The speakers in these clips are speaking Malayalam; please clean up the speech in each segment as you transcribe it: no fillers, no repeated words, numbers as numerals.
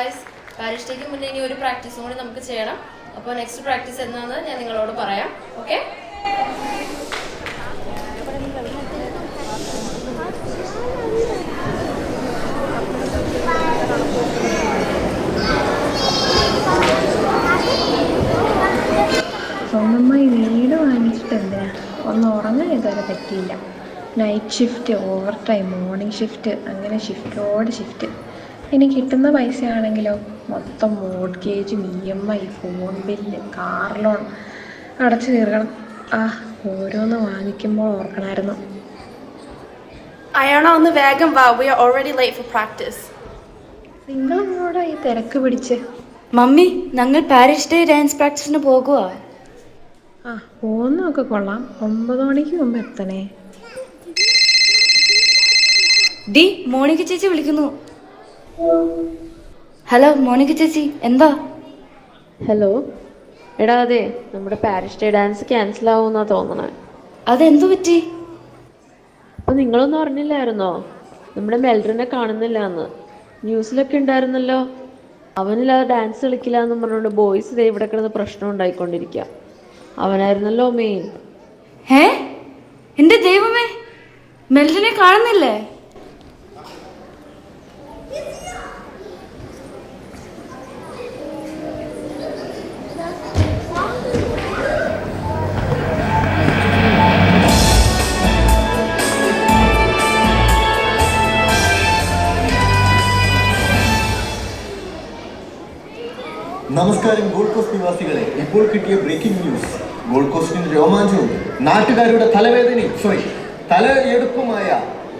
ഗൈസ്, പാരിഷ് ഡേക്ക് മുന്നേ ഇനി ഒരു പ്രാക്ടീസും കൂടി നമുക്ക് ചെയ്യണം. അപ്പോൾ നെക്സ്റ്റ് പ്രാക്ടീസ് എന്നാന്ന് ഞാൻ നിങ്ങളോട് പറയാം. ഓക്കെ? സ്വന്തമായി വീട് വാങ്ങിച്ചിട്ടെന്താ, ഒന്ന് ഉറങ്ങാൻ ഇതുവരെ പറ്റിയില്ല. Night shift, over time, morning shift, അങ്ങനെ ഷിഫ്റ്റോട് ഷിഫ്റ്റ്. ഇനി കിട്ടുന്ന പൈസയാണെങ്കിലോ മൊത്തം മോർട്ട്ഗേജും EMI, phone bill, car loan അടച്ചു തീർക്കണം. ഓരോന്ന് വാങ്ങിക്കുമ്പോൾ ഓർക്കണമായിരുന്നു. അയാണ ഒന്ന് വേഗം വാ, we are already late for practice. നിങ്ങളെന്നോടാ ഈ തിരക്ക് പിടിച്ച്? മമ്മി, ഞങ്ങൾ പാരിഷ് ഡേ ഡാൻസ് പ്രാക്ടീസിന് പോകുക. പോകുന്നതൊക്കെ കൊള്ളാം. 9 മണിക്ക് മുമ്പ് എത്തണേ. മോണിക്ക ചേച്ചി വിളിക്കുന്നു. ഹലോ മോണിക്ക ചേച്ചി, എന്താ? ഹലോ എടാ, അതെ നമ്മുടെ പാരിഷ് ഡേ ഡാൻസ് ക്യാൻസൽ ആവുമെന്നാ തോന്നണേ. അതെന്തു പറ്റി? അപ്പം നിങ്ങളൊന്നും അറിഞ്ഞില്ലായിരുന്നോ? നമ്മുടെ മെൽഡറിനെ കാണുന്നില്ല എന്ന് ന്യൂസിലൊക്കെ ഉണ്ടായിരുന്നല്ലോ. അവനില്ലാതെ ഡാൻസ് കളിക്കില്ല എന്ന് പറഞ്ഞുകൊണ്ട് ബോയ്സ് ഇതേ ഇവിടെ കിടന്ന് പ്രശ്നം ഉണ്ടായിക്കൊണ്ടിരിക്കുക. അവനായിരുന്നല്ലോ മെയിൻ. എന്റെ ദൈവമേ, മെൽഡിനെ കാണുന്നില്ലേ? നമസ്കാരം ഗോൾഡ് കോസ്റ്റ് നിവാസികളെ. ഇപ്പോൾ കിട്ടിയ ബ്രേക്കിംഗ് ന്യൂസ്. ഗോൾഡ് കോസ്റ്റിന്റെ രോമാഞ്ചവും നാട്ടുകാരുടെ തലയെടുപ്പുമായ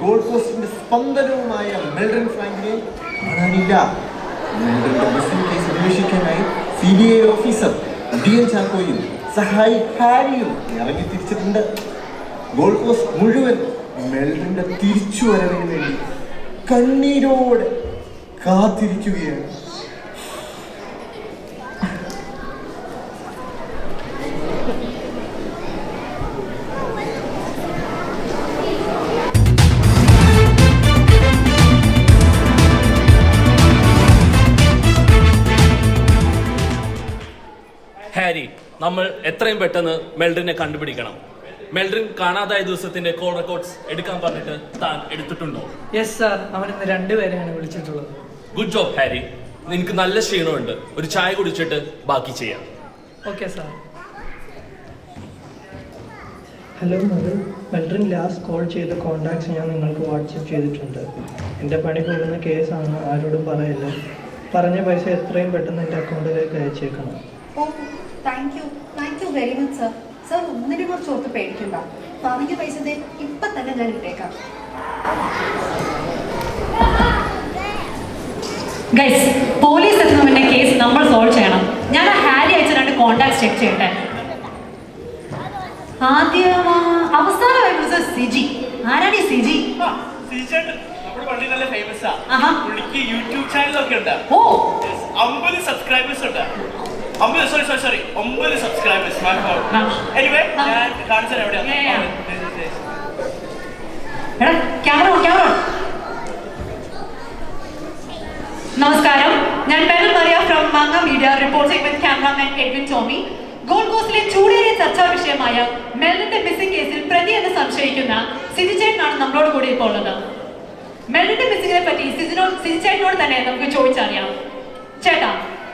ഗോൾഡ് കോസ്റ്റിന്റെ സ്പന്ദനവുമായ മെൽഡൻ ഫ്രാങ്കിനെ കാണാനില്ല. മെൽഡന്റെ മിസ്സിംഗ് കേസ് അന്വേഷിക്കാനായി CBI ഓഫീസർ DN ചാക്കോയും സഹായി ഹാരിയും ഇറങ്ങി തിരിച്ചിട്ടുണ്ട്. ഗോൾഡ് കോസ്റ്റ് മുഴുവൻ മെൽഡന്റെ തിരിച്ചുവരവിന് വേണ്ടി കണ്ണീരോടെ കാത്തിരിക്കുകയാണ്. ഹാരി, നമ്മൾ എത്രയും പെട്ടെന്ന് മെൽഡറിനെ കണ്ടുപിടിക്കണം. മെൽഡറിൻ കാണാതായ ദിവസത്തിന്റെ കോൾ റെക്കോർഡ്സ് എടുക്കാൻ പറഞ്ഞിട്ട് താൻ എടുത്തിട്ടുണ്ടോ? യെസ് സാർ, അവൻ ഇന്ന് 2 പേരെയാണ് വിളിച്ചിട്ടുള്ളത്. Good job Harry. നിനക്ക് നല്ല ക്ഷീണമുണ്ട്, ഒരു ചായ കുടിച്ചിട്ട് ബാക്കി ചെയ്യാം. Okay sir. ഹലോ മകൾ, മെൽഡറിൻ ലാസ്റ്റ് കോൾ ചെയ്ത കോൺടാക്ട്സ് ഞാൻ നിങ്ങൾക്ക് വാട്സപ്പ് ചെയ്തിട്ടുണ്ട്. എൻ്റെ പണി പോകുന്ന കേസാണ്, ആരോടും പറയല്ല. പറഞ്ഞ പൈസ എത്രയും പെട്ടെന്ന് എൻ്റെ അക്കൗണ്ടിലേക്ക് അയച്ചേക്കണം. Thank you very much sir. Sir ഒന്നിനെ കുറിച്ച് ഓർത്ത് പേടിക്കണ്ട. പറഞ്ഞ പൈസ ഇപ്പം തന്നെ ഞാൻ ഇട്ടേക്കാം. ഗൈസ്, പോലീസ് എത്തുന്ന മുന്നേ കേസ് നമ്മൾ സോൾവ് ചെയ്യണം. ഞാൻ ഹാരി അയച്ച 2 കോൺടാക്ട് ചെക്ക് ചെയ്യട്ടെ. ആദ്യം അവസാനമായിട്ട് സിജി. ആരാണ് ഈ സിജി? യൂട്യൂബ് ചാനലൊക്കെ ഉണ്ട്. 50 സബ്സ്ക്രൈബേഴ്സ് ഉണ്ട്. 9 സബ്സ്ക്രൈബേഴ്സ്. എനിവേ, ഞാൻ കാണിച്ചാൽ എവിടെയാണ്. നമസ്കാരം, ഞാൻ പെരൽ മറിയ ഫ്രം മാങ്ങ മീഡിയ, റിപ്പോർട്ടിംഗ് വിത്ത് ക്യാമറാമാൻ എഡ്വിൻ ടോമി. ഗോൾഡ് കോസ്റ്റിലെ ചൂടേറിയ ചർച്ചാ വിഷയമായ മെൽഡിന്റെ മിസ്സിംഗ് കേസിൽ പ്രതി എന്ന് സംശയിക്കുന്ന സിജിചേട്ടനാണ് നമ്മളോട് കൂടി ഇപ്പോൾ ഉള്ളത്. മെൽഡിന്റെ മിസ്സിങ്ങിനെ പറ്റി സിജിചേട്ടനോട് തന്നെ നമുക്ക് ചോദിച്ചറിയാം. ചേട്ടാ,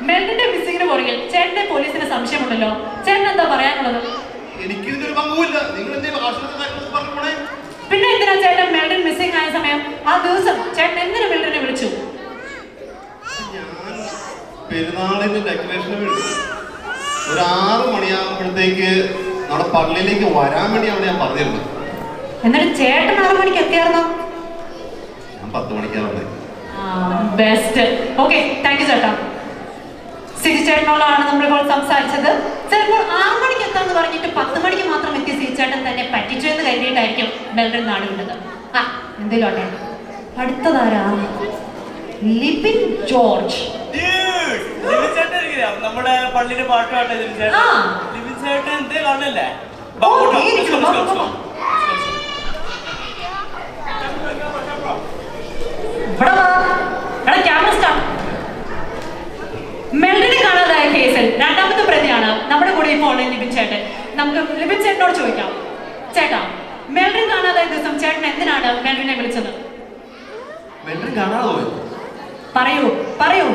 മെൽഡിന്റെ മിസ്സിങ്ങിന് പുറകിൽ ചേട്ടന്റെ പോലീസിന് സംശയമുണ്ടല്ലോ, ചേട്ടൻ എന്താ പറയാനുള്ളത്? പിന്നെ എന്തിനാ ചേട്ടൻ മെൽഡൻ മിസ്സിംഗ് ആയ സമയം ആ ദിവസം ചേട്ടൻ എന്തിനു മെൽഡിനെ വിളിച്ചു? പെരുന്നാളിന്റെ ഡെക്കറേഷന് വേണ്ടി ഒരു 6 മണിയാകുമ്പോഴത്തേക്ക് നമ്മുടെ പള്ളിയിലേക്ക് വരാൻ വേണ്ടിയാണ് ഞാൻ പറഞ്ഞിരുന്നത്. എന്നിട്ട് ചേട്ടൻ 6 മണിക്ക് എത്തിയായിരുന്നോ? ഞാൻ 10 മണിക്കാണ് വന്നത്. ബെസ്റ്റ്. ഓക്കെ, താങ്ക് യു ചേട്ടാ. സിജി ചേട്ടനോടാണ് നമ്മളിപ്പോൾ സംസാരിച്ചത്. ചിലപ്പോൾ 6 മണിക്ക് എത്താന്ന് പറഞ്ഞിട്ട് 10 മണിക്ക് മാത്രം എത്തിയ സിജി ചേട്ടൻ തന്നെ പറ്റിച്ചു എന്ന് കരുതിയിട്ടായിരിക്കും മെൽഡൻ നാട് വിട്ടത്. എന്തേലും ആട്ടെ. അടുത്തതാരാ? ലിബിൻ ജോർജ്. നമ്മുടെ പള്ളിയുടെ പാട്ടുപാട്ടെ ലിബിൻ ചേട്ടൻ എന്തേ കാണല്ലേ? Camera start. നമ്മുടെ കൂടെ ഇപ്പോൾ ലിബിൻ ചേട്ടൻ. നമുക്ക് ലിബിൻ ചേട്ടനോട് ചോദിക്കാം. ചേട്ടാ, മെൽറിൻ കാണാതായ ദിവസം ചേട്ടൻ എന്തിനാണ് മെൽറിനെ വിളിച്ചത്? മെൽറിൻ കാണാതെ പോയത്? പറയൂ പറയൂ.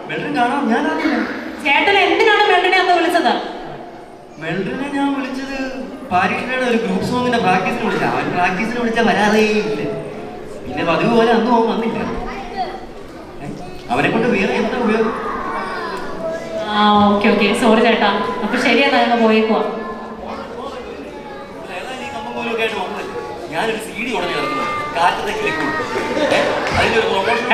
മെൽറിൻ കാണാൻ ഞാൻ അറിയില്ല. ചേട്ടൻ എന്തിനാണ് മെൽറിനെ അന്ന് വിളിച്ചത്? മെൽറിനെ ഞാൻ വിളിച്ചത് പാരീഷിയുടെ ഒരു ഗ്രൂപ്പ് സോങ്ങിന്റെ പ്രാക്ടീസിന് വിളിച്ച. അവൻ പ്രാക്ടീസിന് വിളിച്ചാൽ വരാതേ ഇല്ല. പിന്നെ പതിവ് പോലെ അന്നും അവൻ വന്നില്ല. അവനെ കൊണ്ട് വേറെ എന്താ ഉപയോഗം? ഓക്കെ ഓക്കെ, സോറി ചേട്ടാ. അപ്പൊ ശരിയെന്നാ ഞങ്ങൾ പോയേക്കുവാ. ഞാനൊരു CD ഉടനെ ഇറങ്ങുന്നു. കാറ്റത്തേക്ക് വെക്കും. അതിന്റെ ഒരു പ്രൊമോഷൻ.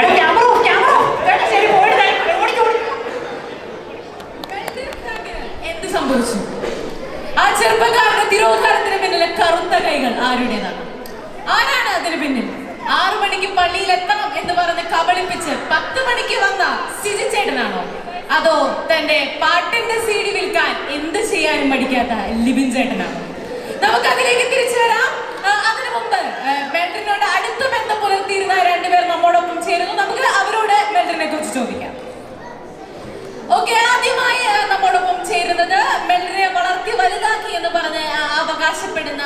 എന്ത് സംഭവിച്ചു? ആ ചെറുപ്പക്കാരുടെ തിരോധാനത്തിന് പിന്നിലെ കറുത്ത കൈകൾ ആരുടേതാണ്? ആരാണ് അതിന് പിന്നിൽ? 6 മണിക്ക് പള്ളിയിൽ എത്തണം എന്ന് പറഞ്ഞ് കബളിപ്പിച്ച് 10 മണിക്ക് വന്ന സിജി ചേട്ടനാണോ? അതോ തന്റെ പാട്ടിന്റെ CD വിൽക്കാൻ എന്ത് ചെയ്യാനും പഠിക്കാത്ത ലിബിൻ ചേട്ടനാണോ? നമുക്ക് അതിലേക്ക് തിരിച്ചു വരാം. അതിനു മുമ്പ് മെൽറിനോട് അടുത്ത ബന്ധം പുലർത്തിയിരുന്ന 2 പേർ നമ്മോടൊപ്പം ചേരുന്നു. നമുക്ക് അവരോട് മെൽറിനെ കുറിച്ച് ചോദിക്കാം. ഓക്കെ, ആദ്യമായി നമ്മോടൊപ്പം ചേരുന്നത് മെൽറിനെ വളർത്തി വലുതാക്കി എന്ന് പറഞ്ഞ് അവകാശപ്പെടുന്ന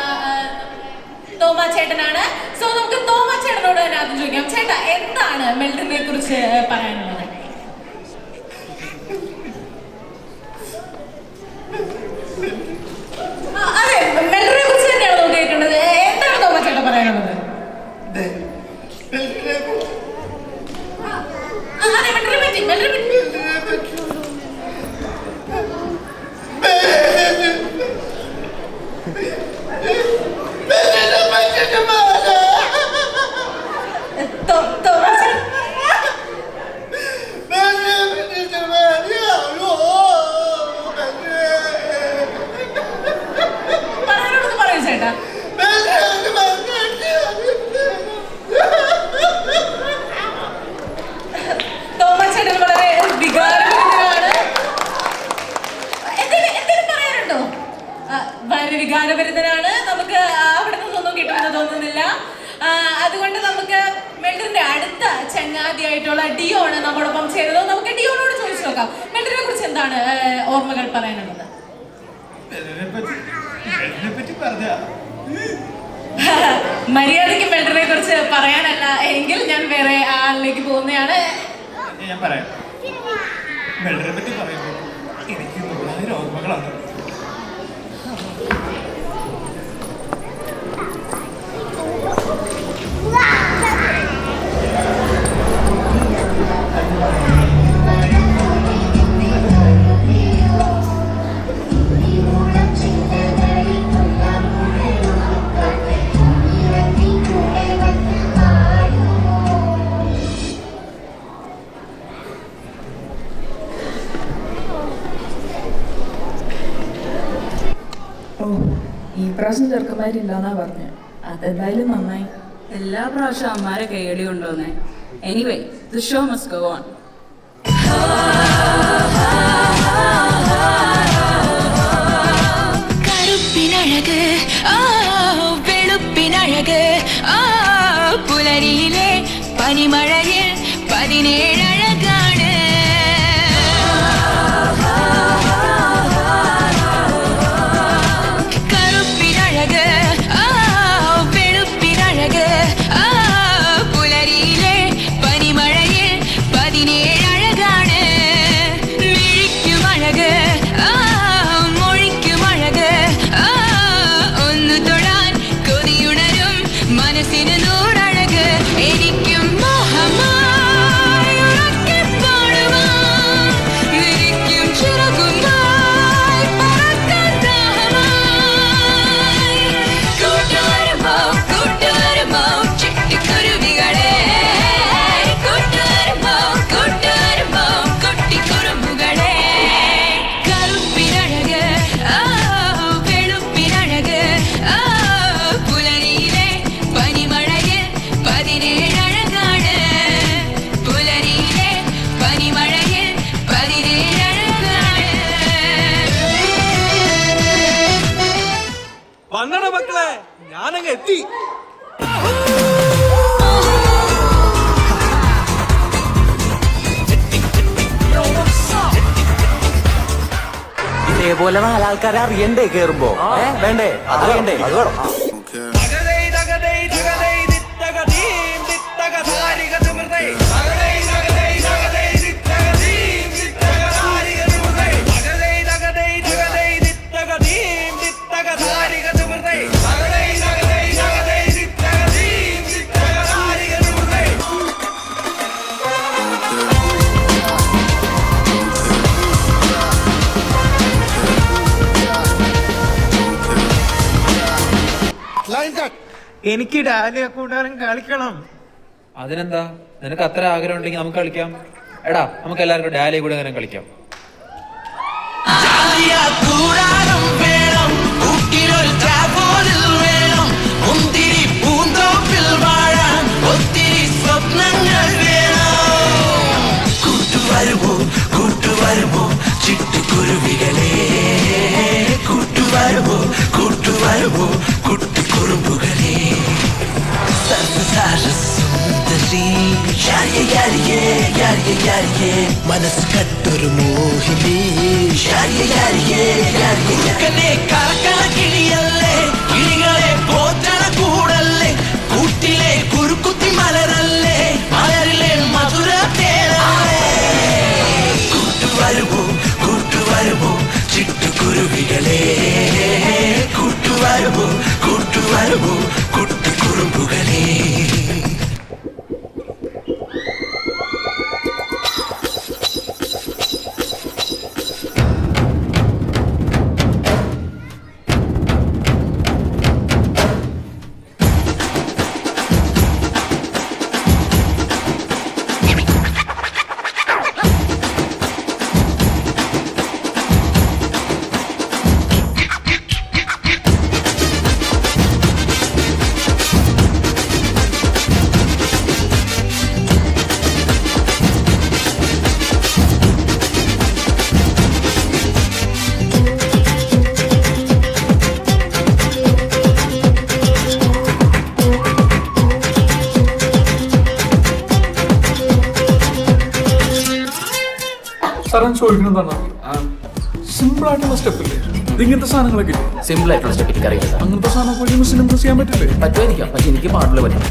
തോമ ചേട്ടനാണ്. സോ നമുക്ക് തോമ ചേട്ടനോട് തന്നെ ആദ്യം ചോദിക്കാം. ചേട്ടാ, എന്താണ് മെൽറിനെ കുറിച്ച് പറയാനുള്ളത്? അതെ, മെൽറിനെ കുറിച്ച് തന്നെയാണ് നമുക്ക് കേൾക്കേണ്ടത്. എന്താണ് തോമ ചേട്ടൻ പറയാനുള്ളത്? അതെ, മെൽറിനെ പറ്റി പറയൂ ചേട്ടാ. തോമച്ചേട്ടൻ വളരെ വികാരഭരിതനാണ്. എന്തെങ്കിലും പറയാനുണ്ടോ? വളരെ വികാരഭരിതനാണ്. നമുക്ക് അവിടെ നിന്നൊന്നും കിട്ടുമെന്ന് തോന്നുന്നില്ല. അതുകൊണ്ട് നമുക്ക് മെൽറിന്റെ അടുത്ത ചങ്ങാതിയായിട്ടുള്ള ഡിയോണ് നമ്മോടൊപ്പം ചേരുന്നത്. നമുക്ക് ഡിയോനോട് ചോദിച്ചു നോക്കാം, മെൽറിനെ കുറിച്ച് എന്താണ് ഓർമ്മകൾ പറയാനുള്ളത്? മര്യാദയ്ക്ക് മെൽറിനെ കുറിച്ച് പറയാനല്ല എങ്കിൽ ഞാൻ വേറെ ആളിലേക്ക് പോകുന്നതാണ്. ഞാൻ പറയാം. മെൽറിനെ പറ്റി പറയുമ്പോൾ എനിക്ക് 100,000 ഓർമ്മകളാണ്. ഈ പ്രാവശ്യം ചെറുക്കന്മാരില്ലാന്നാ പറഞ്ഞത്. അതെന്തായാലും നന്നായി. എല്ലാ പ്രാവശ്യം അമ്മാരെ കൈയടി കൊണ്ടുവന്നേ. Anyway, the show must go on. കറുപ്പിനഴക് വെളുപ്പിനഴക് പുലരിയിലെ പനിമഴയിൽ 17 അഴകാണ്. കറുപ്പിനഴക് വെളുപ്പിനഴക് പുലരിയിലെ പനിമഴയിൽ 17 അഴകാണ്. മിഴിക്കുമഴക് മൊഴിക്കുമഴക് ഒന്നു തൊടാൻ കൊതിയുണരും മനസ്സിന് നൂറഴക്. എനിക്കും മോഹമായൊരു ഇതുപോലെ നാലാൾക്കാരെ അറിയണ്ടേ കേറുമ്പോ? വേണ്ടേ? അറിയണ്ടേ? അത് വേണം. എനിക്ക് ഡാലി കൂടാനും കളിക്കണം. അതിനെന്താ, നിനക്ക് അത്ര ആഗ്രഹം ഉണ്ടെങ്കിൽ നമുക്ക് കളിക്കാം. എടാ, നമുക്ക് എല്ലാവർക്കും ഡാലി കൂടെ അങ്ങനെ കളിക്കാം. ചിട്ടുകുരുവികളെ കൂട്ടുവരുമോ കൂട്ടുവരുമോ കുട്ടുകുറുമ്പുകളെ സുന്ദരി മനസ്സ് കട്ടൊരു മോഹിനി കറക്കണ കിളിയല്ലേ കിളികളെ പോറ്റണ കൂടല്ലേ കൂട്ടിലെ കുറുക്കുത്തി മലരല്ലേ മലരിലെ മധുര തേനല്ലേ കൂട്ടുവരുമോ കൂട്ടുവരുമോ ചിട്ടുകുരുവികളെ കൂട്ടുവരുമോ കൂട്ടുവരുമോ കുട്ടുകുറുമ്പുകളെ ചോദിക്കുന്നതാണ് സിമ്പിൾ ആയിട്ടുള്ള സ്റ്റെപ്പ് ഇല്ലേ? ഇങ്ങനത്തെ സാധനങ്ങളൊക്കെ സിമ്പിൾ ആയിട്ടുള്ള സ്റ്റെപ്പ് എനിക്ക് അറിയില്ല. അങ്ങനത്തെ സാധനമൊക്കെ മുസ്ലിം ചെയ്യാൻ പറ്റില്ലേ? പറ്റുമായിരിക്കാം, പക്ഷെ എനിക്ക് പാടില്ല പറ്റും.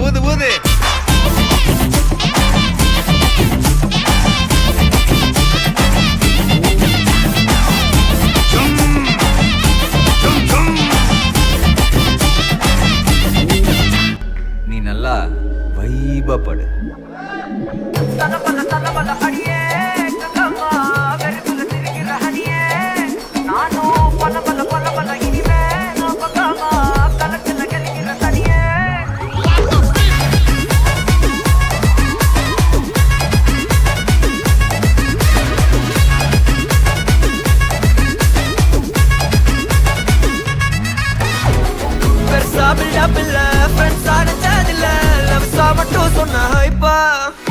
ഊത് ഊത് நீ நல்லா வைபப்படு.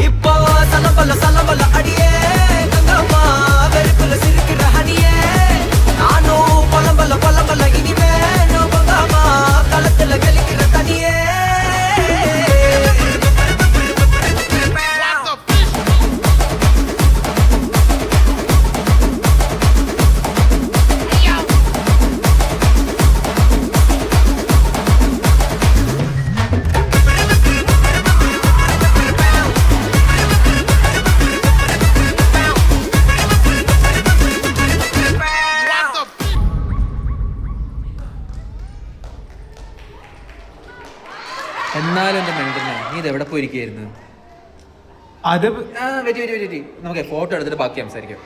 இப்போ சலம்பல அடியே கங்கம்மா வெறுப்புல சிரிக்கிற ஹனியே நானும் பலம்பல இனிமே நோபங்காமா களத்துல கலிக்கிற தனியே എന്നാലും എന്റെ മെൽഡിനെ നീ ഇത് എവിടെ പോയിരിക്കുകയായിരുന്നു? നമുക്ക് ഫോട്ടോ എടുത്തിട്ട് ബാക്കി സംസാരിക്കാം.